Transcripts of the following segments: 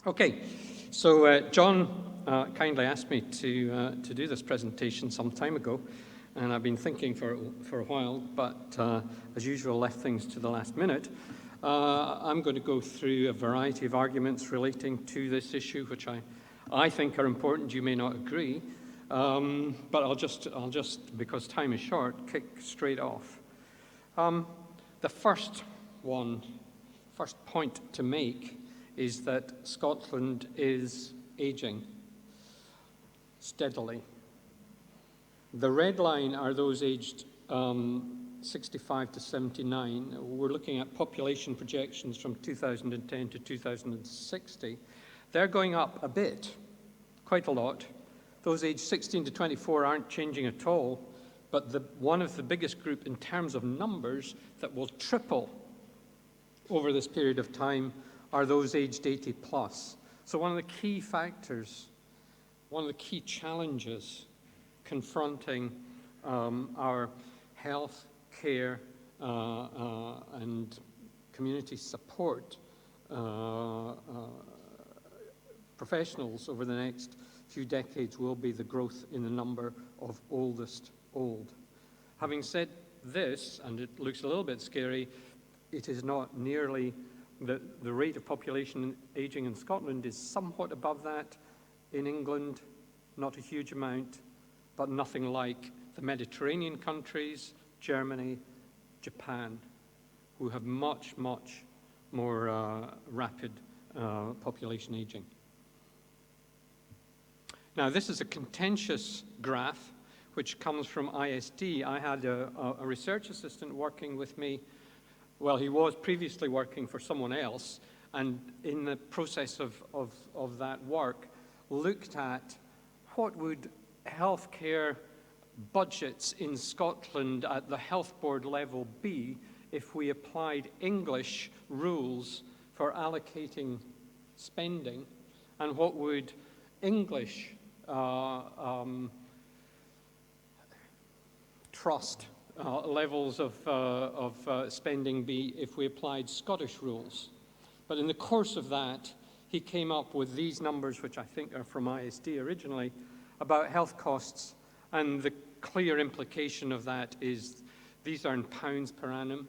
Okay, so John kindly asked me to do this presentation some time ago, and I've been thinking for a while, but as usual, left things to the last minute. I'm going to go through a variety of arguments relating to this issue, which I think are important. You may not agree, but I'll just, because time is short, kick straight off. The first point to make is that Scotland is aging steadily. The red line are those aged 65 to 79. We're looking at population projections from 2010 to 2060. They're going up a bit, quite a lot. Those aged 16 to 24 aren't changing at all, but one of the biggest group in terms of numbers that will triple over this period of time are those aged 80 plus. So one of the key factors, one of the key challenges confronting our health care and community support professionals over the next few decades will be the growth in the number of oldest old. Having said this, and it looks a little bit scary, it is not nearly the rate of population aging in Scotland is somewhat above that. In England, not a huge amount, but nothing like the Mediterranean countries, Germany, Japan, who have much, much more rapid population aging. Now, this is a contentious graph which comes from ISD. I had a research assistant working with me. Well, he was previously working for someone else, and in the process of that work, looked at what would healthcare budgets in Scotland at the health board level be if we applied English rules for allocating spending, and what would English trust levels of spending be if we applied Scottish rules. But in the course of that, he came up with these numbers, which I think are from ISD originally, about health costs, and the clear implication of that is these are in pounds per annum,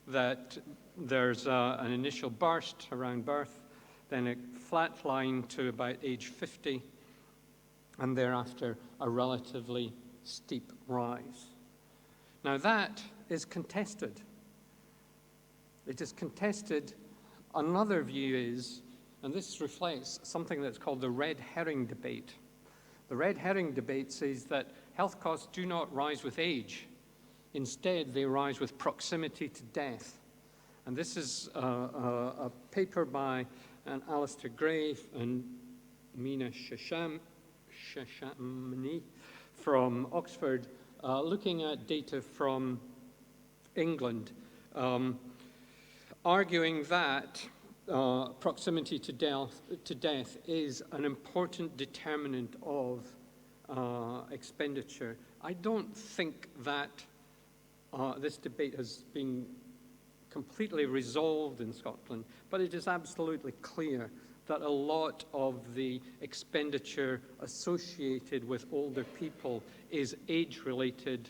that there's an initial burst around birth, then a flat line to about age 50, and thereafter a relatively steep rise. Now that is contested. It is contested. Another view is, and this reflects something that's called the red herring debate. The red herring debate says that health costs do not rise with age. Instead, they rise with proximity to death. And this is a paper by Alistair Gray and Mina Shashamani from Oxford, looking at data from England, arguing that proximity to death is an important determinant of expenditure. I don't think that this debate has been completely resolved in Scotland, but it is absolutely clear that a lot of the expenditure associated with older people is age-related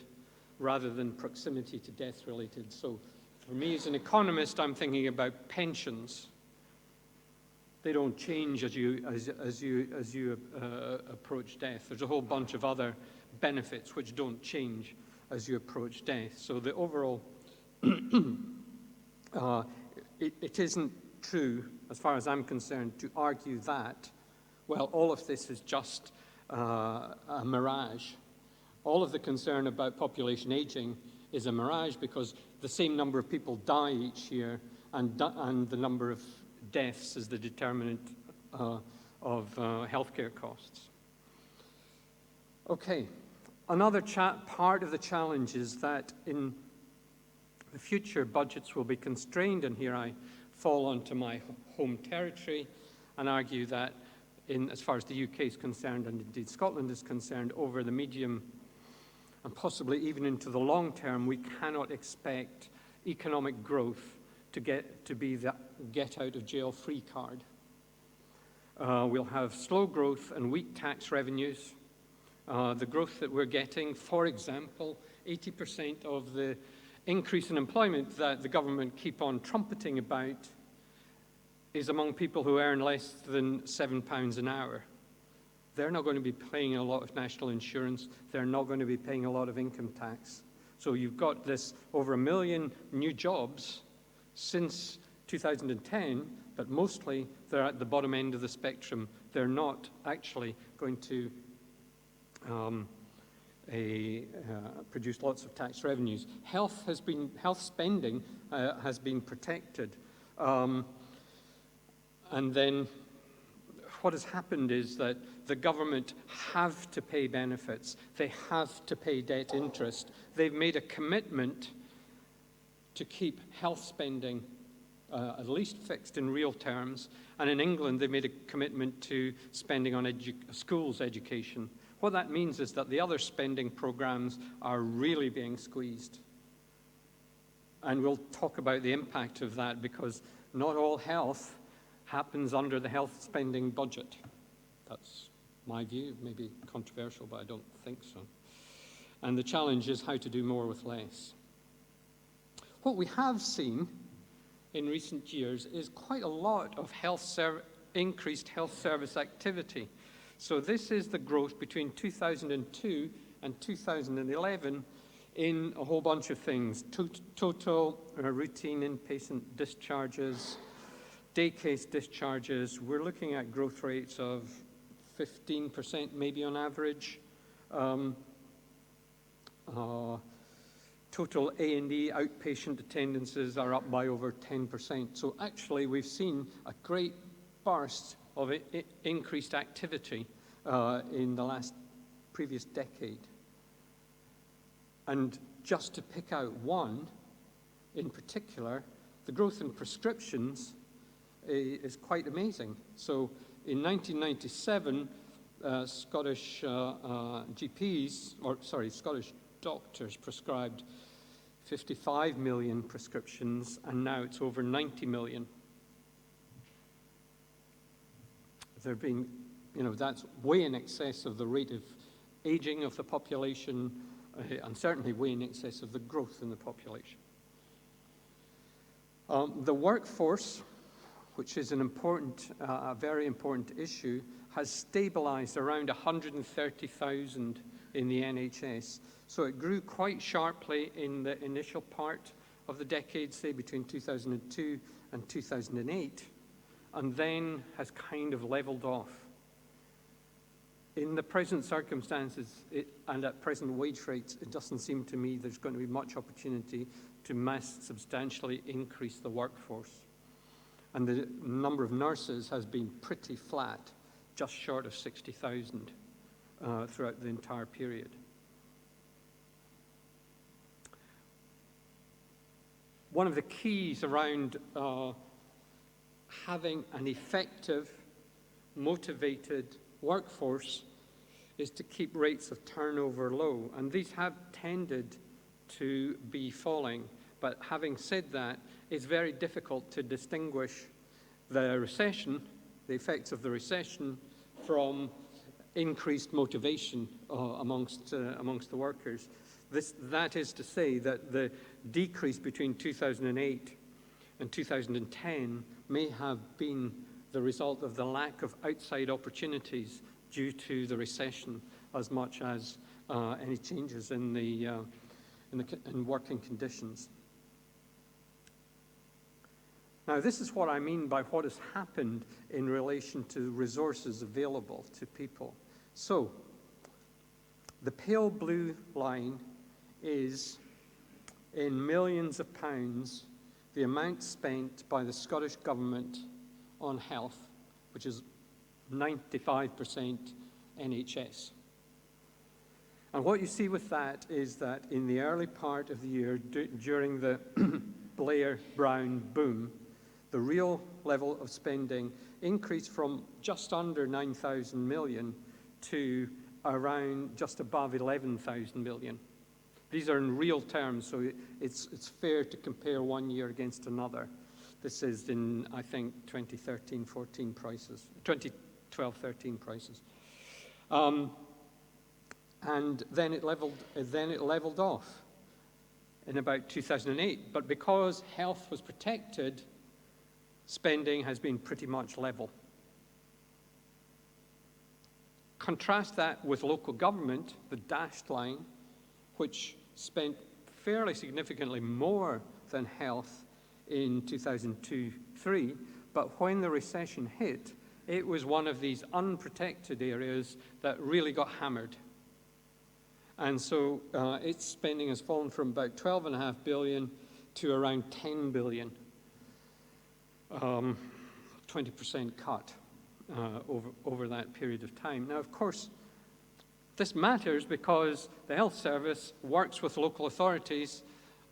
rather than proximity to death-related. So for me as an economist, I'm thinking about pensions. They don't change as you approach death. There's a whole bunch of other benefits which don't change as you approach death. So the overall, it isn't true, as far as I'm concerned, to argue that, well, all of this is just a mirage. All of the concern about population aging is a mirage because the same number of people die each year, and the number of deaths is the determinant of healthcare costs. Okay, another part of the challenge is that in the future, budgets will be constrained, and here I fall onto my home territory and argue that as far as the UK is concerned, and indeed Scotland is concerned, over the medium and possibly even into the long term, we cannot expect economic growth to be the get-out-of-jail-free card. We'll have slow growth and weak tax revenues. The growth that we're getting, for example, 80% of the increase in employment that the government keep on trumpeting about is among people who earn less than £7 an hour. They're not going to be paying a lot of national insurance. They're not going to be paying a lot of income tax. So you've got this over 1 million new jobs since 2010, but mostly they're at the bottom end of the spectrum. They're not actually going to produce lots of tax revenues. Health spending has been protected. And then what has happened is that the government have to pay benefits. They have to pay debt interest. They've made a commitment to keep health spending at least fixed in real terms. And in England, they made a commitment to spending on schools education. What that means is that the other spending programs are really being squeezed. And we'll talk about the impact of that, because not all health happens under the health spending budget. That's my view. It may be controversial, but I don't think so. And the challenge is how to do more with less. What we have seen in recent years is quite a lot of increased health service activity. So this is the growth between 2002 and 2011 in a whole bunch of things. Total routine inpatient discharges, day case discharges. We're looking at growth rates of 15% maybe on average. Total A&E outpatient attendances are up by over 10%. So actually we've seen a great burst of increased activity in the previous decade. And just to pick out one in particular, the growth in prescriptions is quite amazing. So in 1997, Scottish Scottish doctors prescribed 55 million prescriptions, and now it's over 90 million. There have been, that's way in excess of the rate of aging of the population, and certainly way in excess of the growth in the population. The workforce, which is a very important issue, has stabilized around 130,000 in the NHS. So it grew quite sharply in the initial part of the decade, say between 2002 and 2008, and then has kind of leveled off. In the present circumstances and at present wage rates, it doesn't seem to me there's going to be much opportunity to substantially increase the workforce. And the number of nurses has been pretty flat, just short of 60,000 throughout the entire period. One of the keys around having an effective, motivated workforce is to keep rates of turnover low. And these have tended to be falling. But having said that, it's very difficult to distinguish the recession, the effects of the recession, from increased motivation amongst the workers. That is to say that the decrease between 2008 and 2010 may have been the result of the lack of outside opportunities due to the recession, as much as any changes in working conditions. Now, this is what I mean by what has happened in relation to resources available to people. So, the pale blue line is, in millions of pounds, the amount spent by the Scottish Government on health, which is 95% NHS. And what you see with that is that in the early part of the year, during the Blair-Brown boom, the real level of spending increased from just under 9,000 million to around just above 11,000 million. These are in real terms, so it's fair to compare one year against another. This is in, I think, 2013-14 prices, 12, 13 prices. And then it leveled off in about 2008. But because health was protected, spending has been pretty much level. Contrast that with local government, the dashed line, which spent fairly significantly more than health in 2002-03, but when the recession hit, it was one of these unprotected areas that really got hammered. And so its spending has fallen from about 12.5 billion to around 10 billion, 20% cut over that period of time. Now, of course, this matters because the health service works with local authorities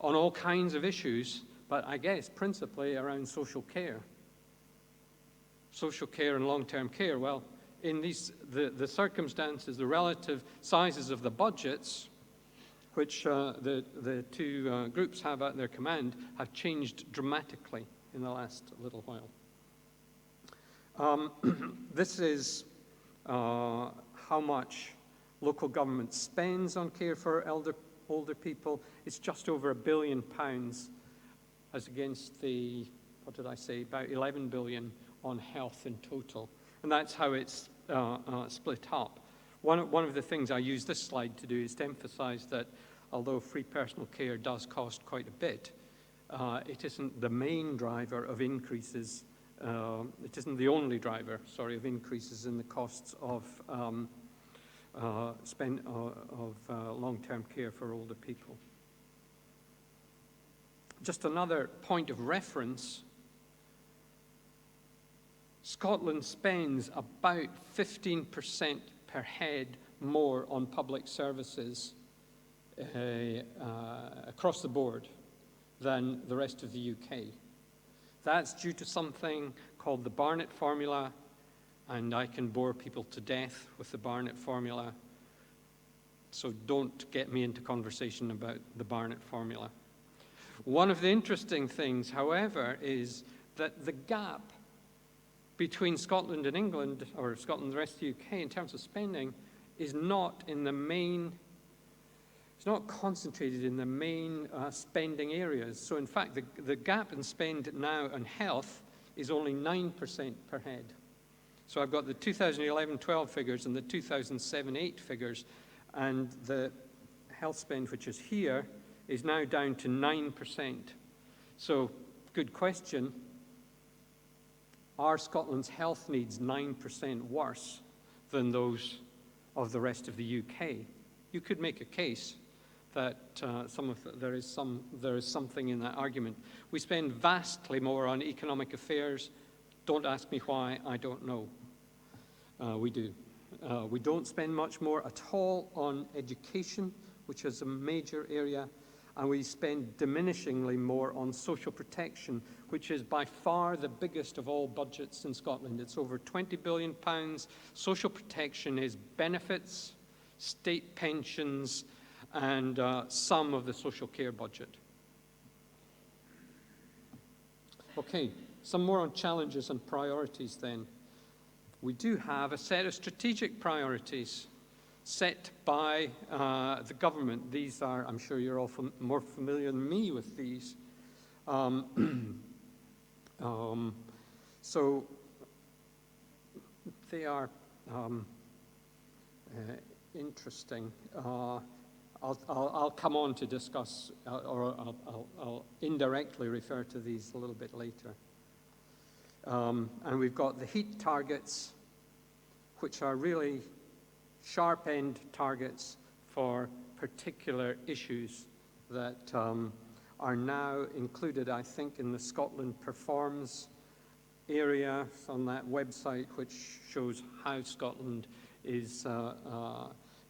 on all kinds of issues, but I guess principally around social care. Social care and long-term care. Well, in the circumstances, the relative sizes of the budgets, which the two groups have at their command, have changed dramatically in the last little while. This is how much local government spends on care for older people. It's just over £1 billion as against the, what did I say, about 11 billion on health in total. And that's how it's split up. One of the things I use this slide to do is to emphasize that although free personal care does cost quite a bit, it isn't the main driver of increases. It isn't the only driver, sorry, of increases in the costs of long-term care for older people. Just another point of reference, Scotland spends about 15% per head more on public services across the board than the rest of the UK. That's due to something called the Barnett formula, and I can bore people to death with the Barnett formula, so don't get me into conversation about the Barnett formula. One of the interesting things, however, is that the gap between Scotland and England, or Scotland and the rest of the UK in terms of spending, is not in the main, it's not concentrated in the main spending areas. So in fact, the gap in spend now on health is only 9% per head. So I've got the 2011-12 figures and the 2007-8 figures, and the health spend, which is here, is now down to 9%. So, good question. Are Scotland's health needs 9% worse than those of the rest of the UK? You could make a case that there is something in that argument. We spend vastly more on economic affairs. Don't ask me why, I don't know. We do. We don't spend much more at all on education, which is a major area, and we spend diminishingly more on social protection, which is by far the biggest of all budgets in Scotland. It's over £20 billion. Social protection is benefits, state pensions, and some of the social care budget. Okay, some more on challenges and priorities then. We do have a set of strategic priorities set by the government. These are, I'm sure you're all more familiar than me with these. So they are interesting. I'll come on to discuss, or I'll indirectly refer to these a little bit later. And we've got the heat targets, which are really sharp-end targets for particular issues that are now included, I think, in the Scotland Performs area on that website, which shows how Scotland is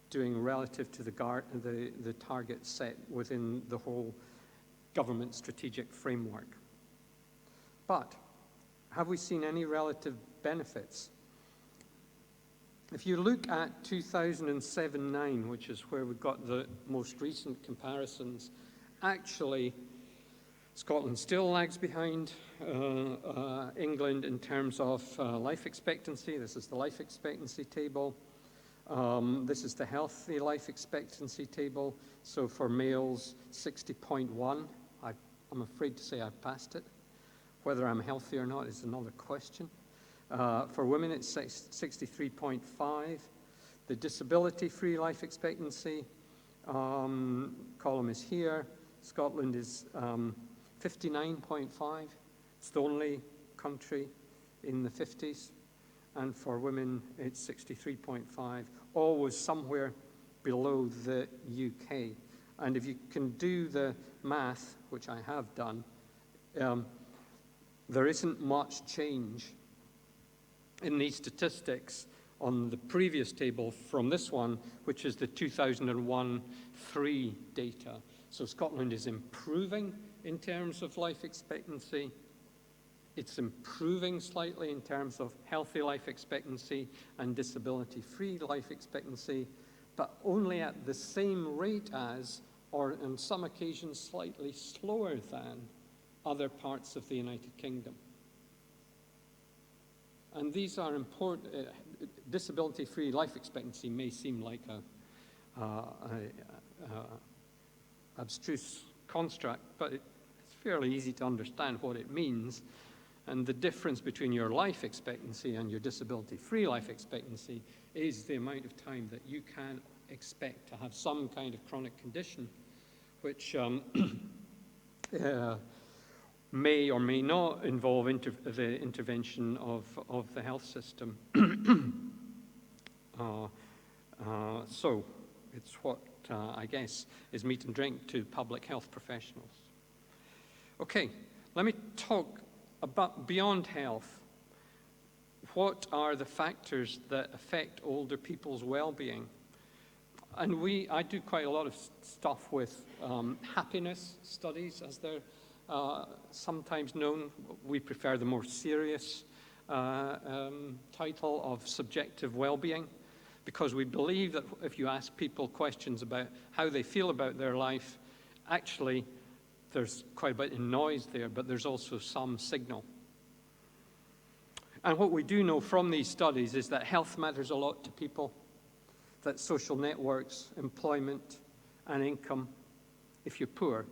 doing relative to the target set within the whole government strategic framework. But have we seen any relative benefits? If you look at 2007-9, which is where we've got the most recent comparisons, actually Scotland still lags behind England in terms of life expectancy. This is the life expectancy table. This is the healthy life expectancy table. So for males, 60.1. I'm afraid to say I've passed it. Whether I'm healthy or not is another question. For women, it's 63.5. The disability-free life expectancy column is here. Scotland is 59.5. It's the only country in the 50s. And for women, it's 63.5, always somewhere below the UK. And if you can do the math, which I have done, there isn't much change in these statistics on the previous table from this one, which is the 2001-3 data. So Scotland is improving in terms of life expectancy. It's improving slightly in terms of healthy life expectancy and disability-free life expectancy, but only at the same rate as, or on some occasions slightly slower than, other parts of the United Kingdom. And these are important. Disability-free life expectancy may seem like a abstruse construct, but it's fairly easy to understand what it means. And the difference between your life expectancy and your disability-free life expectancy is the amount of time that you can expect to have some kind of chronic condition, which may or may not involve the intervention of the health system. So it's what I guess is meat and drink to public health professionals. Okay, let me talk about beyond health. What are the factors that affect older people's well-being? And I do quite a lot of stuff with happiness studies, as they're sometimes known. We prefer the more serious title of subjective well-being, because we believe that if you ask people questions about how they feel about their life, actually there's quite a bit of noise there, but there's also some signal. And what we do know from these studies is that health matters a lot to people, that social networks, employment, and income, if you're poor,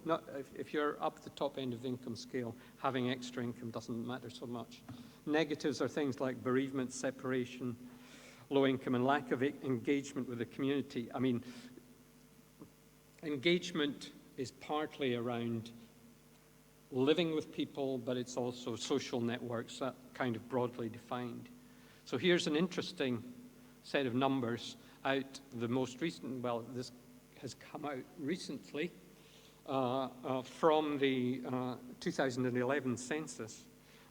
if you're up the top end of the income scale, having extra income doesn't matter so much. Negatives are things like bereavement, separation, low income, and lack of engagement with the community. I mean, engagement is partly around living with people, but it's also social networks, that kind of broadly defined. So here's an interesting set of numbers out the most recent, well, this has come out recently from the 2011 census,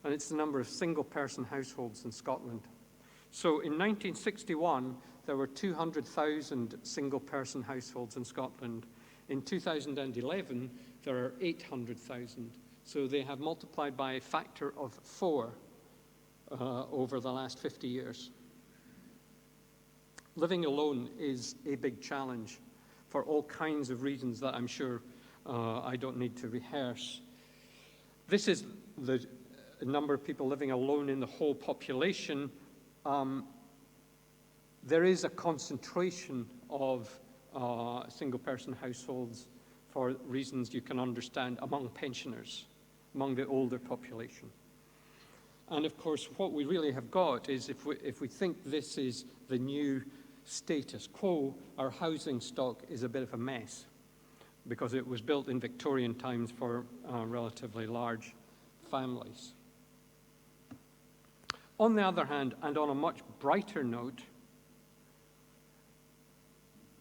and it's the number of single-person households in Scotland. So in 1961, there were 200,000 single-person households in Scotland. In 2011, there are 800,000. So they have multiplied by a factor of 4 over the last 50 years. Living alone is a big challenge for all kinds of reasons that I'm sure I don't need to rehearse. This is the number of people living alone in the whole population. There is a concentration of single-person households for reasons you can understand among pensioners, among the older population. And of course, what we really have got is, if we think this is the new status quo, our housing stock is a bit of a mess, because it was built in Victorian times for relatively large families. On the other hand, and on a much brighter note,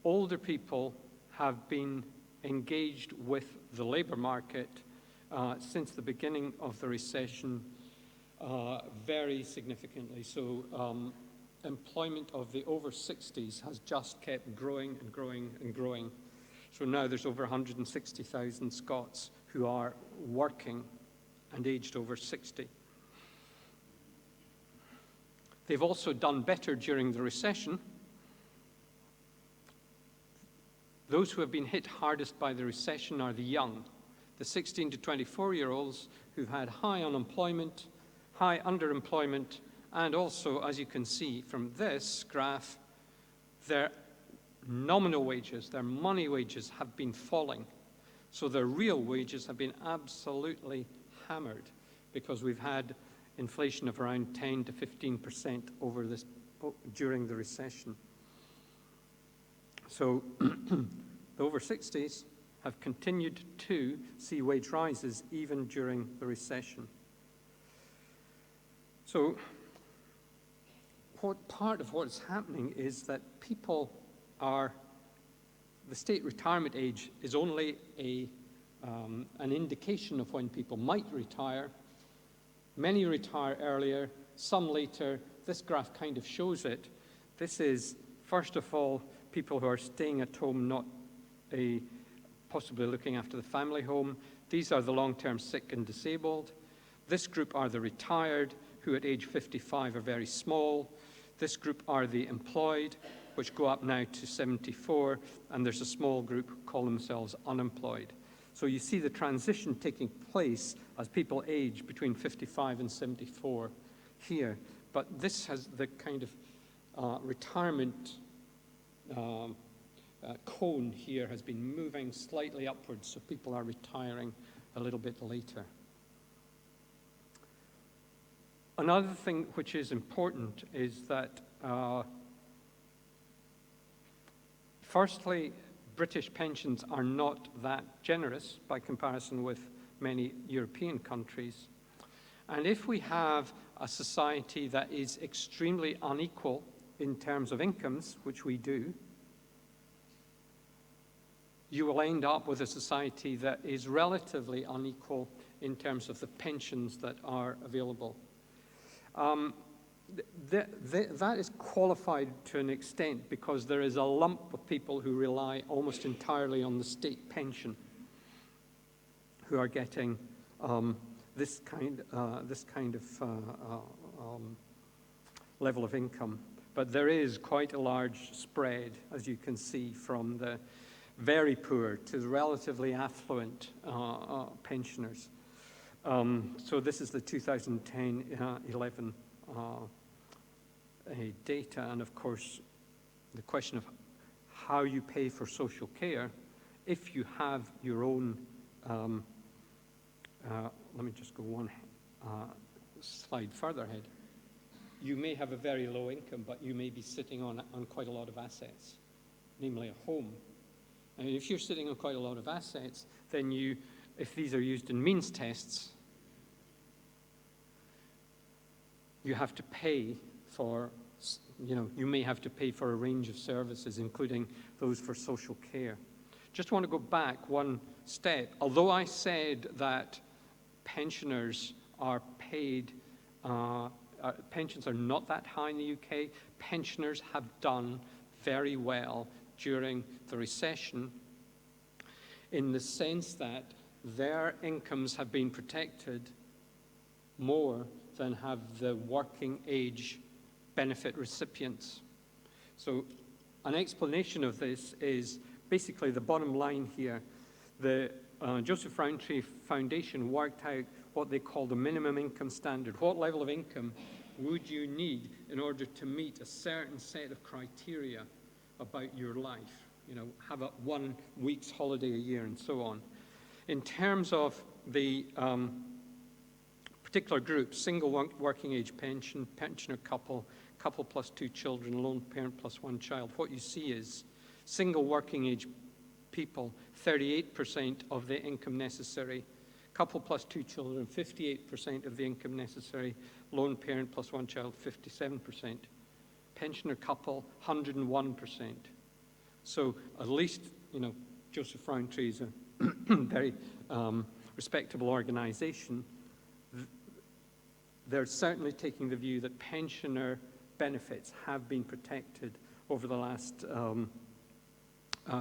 older people have been engaged with the labour market since the beginning of the recession very significantly. So employment of the over 60s has just kept growing and growing and growing. So now there's over 160,000 Scots who are working and aged over 60. They've also done better during the recession. Those who have been hit hardest by the recession are the young. the 16 to 24-year-olds who've had high unemployment, high underemployment, and also, as you can see from this graph, their nominal wages, their money wages have been falling. So their real wages have been absolutely hammered because we've had inflation of around 10 to 15% during the recession. So the over 60s have continued to see wage rises even during the recession. So part of what's happening is that the state retirement age is only an indication of when people might retire. Many retire earlier, some later. This graph kind of shows it. This is, first of all, people who are staying at home, not possibly looking after the family home. These are the long-term sick and disabled. This group are the retired, who at age 55 are very small. This group are the employed, which go up now to 74, and there's a small group who call themselves unemployed. So you see the transition taking place as people age between 55 and 74 here. But this has the kind of retirement cone here has been moving slightly upwards, so people are retiring a little bit later. Another thing which is important is that, firstly, British pensions are not that generous by comparison with many European countries. And if we have a society that is extremely unequal in terms of incomes, which we do, you will end up with a society that is relatively unequal in terms of the pensions that are available. That is qualified to an extent because there is a lump of people who rely almost entirely on the state pension who are getting this kind of level of income. But there is quite a large spread, as you can see, from the very poor to the relatively affluent pensioners. So this is the 2010-11 data, and of course, the question of how you pay for social care. If you have your own, let me just go one slide further ahead. You may have a very low income, but you may be sitting on quite a lot of assets, namely a home. And if you're sitting on quite a lot of assets, then if these are used in means tests, you have to pay for, you may have to pay for a range of services, including those for social care. Just want to go back one step. Although I said that pensioners are paid, pensions are not that high in the UK, pensioners have done very well during the recession in the sense that their incomes have been protected more than have the working age benefit recipients. So an explanation of this is basically the bottom line here. The Joseph Rowntree Foundation worked out what they call the minimum income standard. What level of income would you need in order to meet a certain set of criteria about your life? Have a 1 week's holiday a year and so on. In terms of the particular group, single working age pension, pensioner couple, couple plus 2 children, lone parent plus 1 child, what you see is single working age people, 38% of the income necessary, couple plus 2 children, 58% of the income necessary, lone parent plus 1 child, 57%, pensioner couple, 101%. So at least, Joseph Rowntree is a very respectable organization. They're certainly taking the view that pensioner benefits have been protected over the last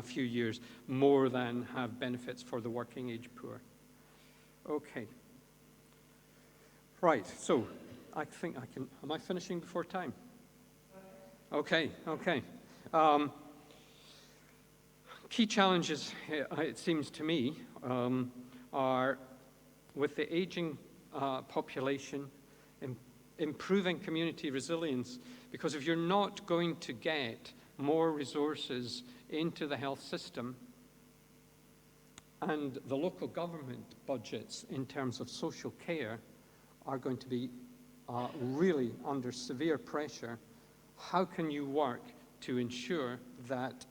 few years, more than have benefits for the working age poor. Okay. Right, so I think I can, am I finishing before time? Okay. Key challenges, it seems to me, are, with the aging population, improving community resilience, because if you're not going to get more resources into the health system, and the local government budgets in terms of social care are going to be really under severe pressure, how can you work to ensure that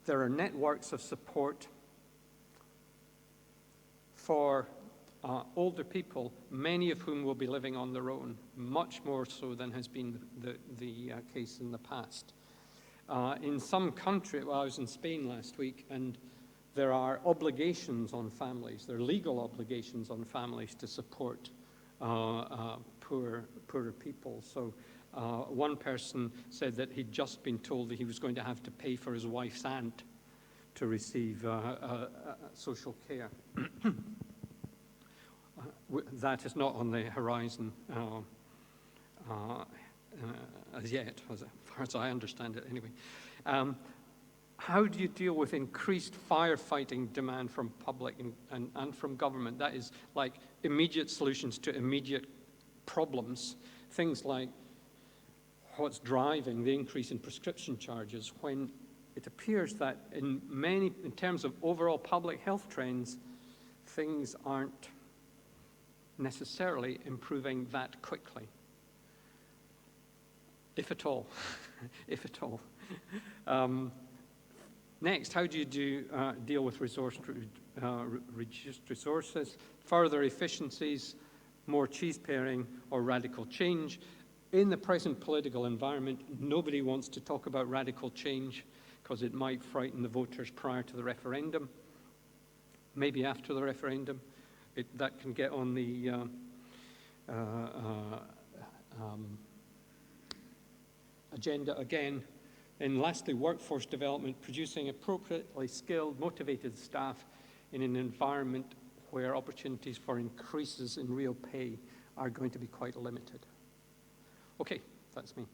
there are networks of support for older people, many of whom will be living on their own, much more so than has been the case in the past. In some countries, well, I was in Spain last week, and there are obligations on families, there are legal obligations on families to support poorer people. So one person said that he'd just been told that he was going to have to pay for his wife's aunt to receive social care. That is not on the horizon as yet, as far as I understand it anyway. How do you deal with increased firefighting demand from public and from government? That is like immediate solutions to immediate problems. Things like what's driving the increase in prescription charges, when it appears that in terms of overall public health trends, things aren't necessarily improving that quickly, if at all, if at all. Next, how do you deal with reduced resources, further efficiencies, more cheese pairing, or radical change? In the present political environment, nobody wants to talk about radical change because it might frighten the voters prior to the referendum. Maybe after the referendum, that can get on the agenda again. And lastly, workforce development, producing appropriately skilled, motivated staff in an environment where opportunities for increases in real pay are going to be quite limited. Okay, that's me.